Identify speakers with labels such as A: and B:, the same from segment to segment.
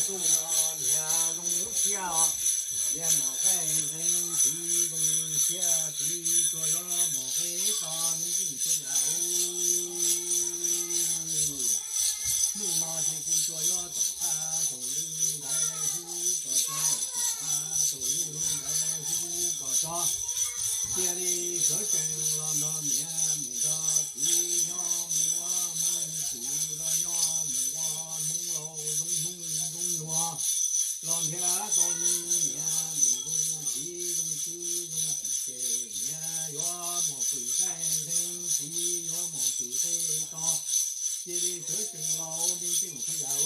A: 中那年中下，连毛海人地中下地着了毛海大名进出呀路那的不着要走啊走路来呼个走啊走路来呼个走。这里可真了那面目的地呀木啊木土了呀木啊木老中啊，老天到你面目中地中地中地面呀莫会害人地呀莫会害到，这里可真老命真出呀哦，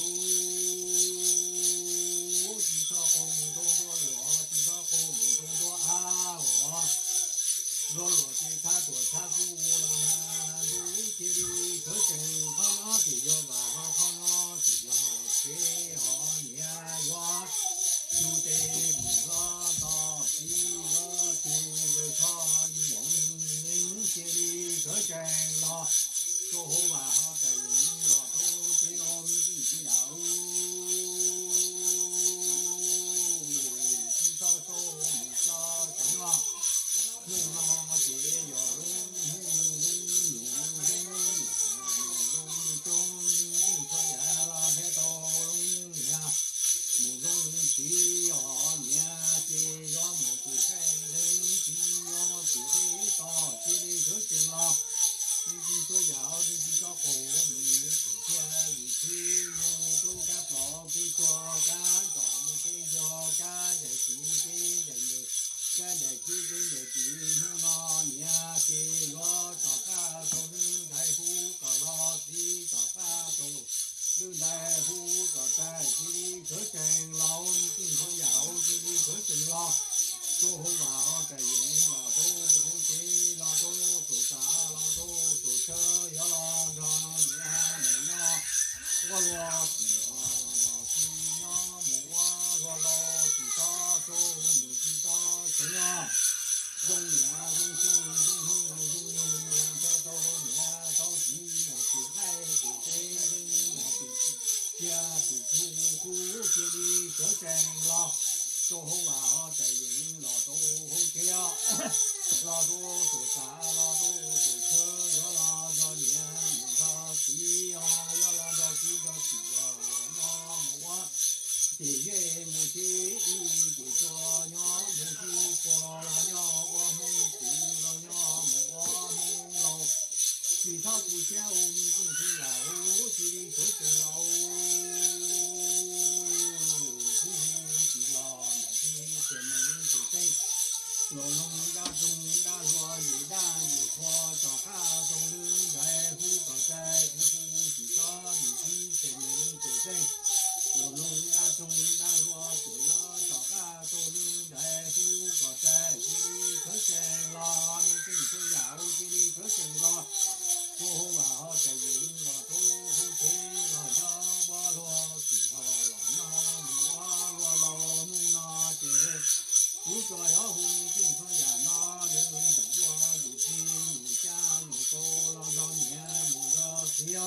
A: 地上红中多了，地上红中多啊哦。落落的他多他不了难度，这里可真好那的要吧好那的要谁好年呀，就得比个到西个这个差一这里可真了，说话好在人了都得要命不要，至少说没少真啊。用那些要中并可也拉开刀龙呀，木中地要面这要么不害人，地要不会到这里就行了。你说要的比较好，没有天有吹牛都敢包给做干，咱们给要干的心给人的。现在最近的地方那年给我找下头人大夫个老弟找下头人大夫个在这里可真老，今天要这里可真老，说话在人老都给老都走啥老都走车要老长年没呀，我老西啊老西呀木啊我老西啥走木西啥。中年中兄这都年到底莫比爱比谁莫比家比出户这里可真老，说话在人老都家，老都做啥老都做车要拉到年木到地呀要拉到地到地呀那么地月母亲就说娘母亲过了娘我们哭了娘我们老，其他不嫌我们真是老，这里可真老，不老你这门子真，老农家种家说你大你活找哈种人来不个在不知道你这门子真。我弄那种那罗左右找个都能在不个在这里可真了，你真是要这里可真了，说话在人了都对了呀，我罗最好了呀，我罗老弄那这，不说要后面真说呀那人有我有亲有家有狗了那年木的这样。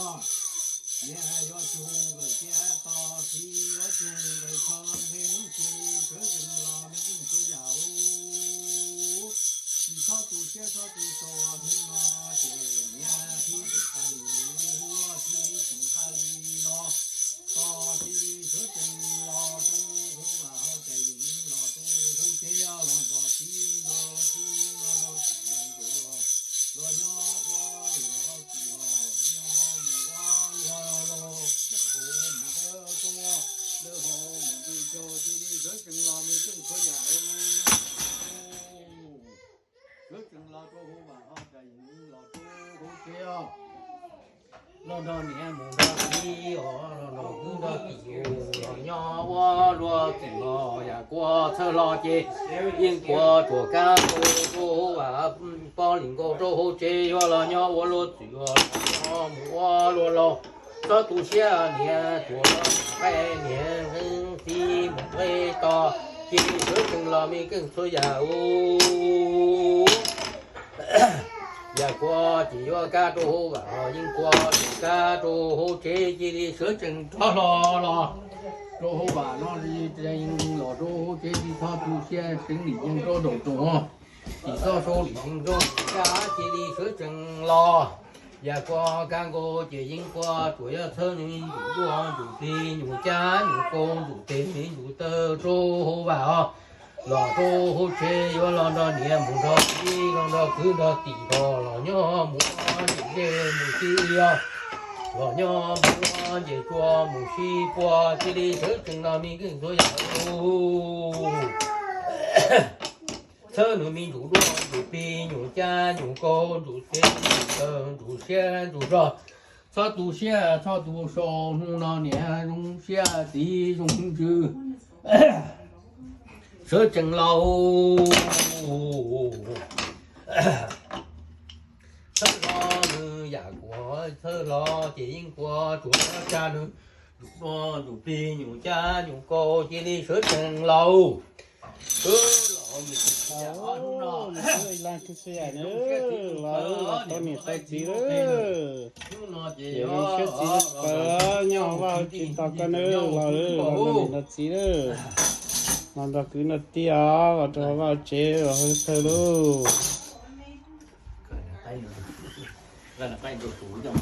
A: 也要种个街道，地要种个长平地，这真老命说要，其他都写他都说通啊，这年黑的还有我提出还了，到这里这真老都好啊，在人老都好这样了，到地老都那老天个，老娘我要地好。那好，我们这叫这里这真老没真可呀哦，这真老多好玩哈，这人老多好这样。老到年梦的地哦，老公的地哦，老娘我若真老呀，过车老街，因过着干部啊，帮领高州这样老娘我若最哦，老我若老。这都下年多了百年人的味道，今日跟老妹跟出呀哦，也过就要干着啊，因过干着这里是真着了， chỗ bà nó đi trên lò chỗ chế đi thao tu xe sinh lý nhân chỗ đầu trùng chỉ do số lý nhân chỗ cá chế đi sửa chừng lò và qua càng cô chế dính qua tuổi thơ những đủ đua đủ tiền đủ cha đủ con đủ tiền đủ tơ chỗ bà lò chỗ chế vô lò đó niệm muốn đó đi lò đó cứ đó tỉ đó lò nhớ muốn đi muốn chi lò nhớ muốn về qua muốn chi qua chỉ đi sửa chừng nào mình cứ thôi thơ nữ mình đủ đua đủ tiền đủ cha đủ con đủ tiền đủ xe đủ rồi cho đủ xe cho đủ số hùng nào nhẹ dùng xe tí dùng chữ sửa chừng lâu thơ lo nữ giả của thơ lo chỉ của chúa cha nữ đủ đua đủ tiền đủ cha đủ cô chỉ đi sửa chừng lâu
B: Ồ, người làm cái xe nữa, là tôi nhìn thấy gì nữa, để mình xét gì nữa, nhau vào chỉ tao cái nữa, là mình là gì nữa, làm ra cứ là tia, và cho vào chế và hơi thơ luôn.
A: Đây là tay đồ thủ trong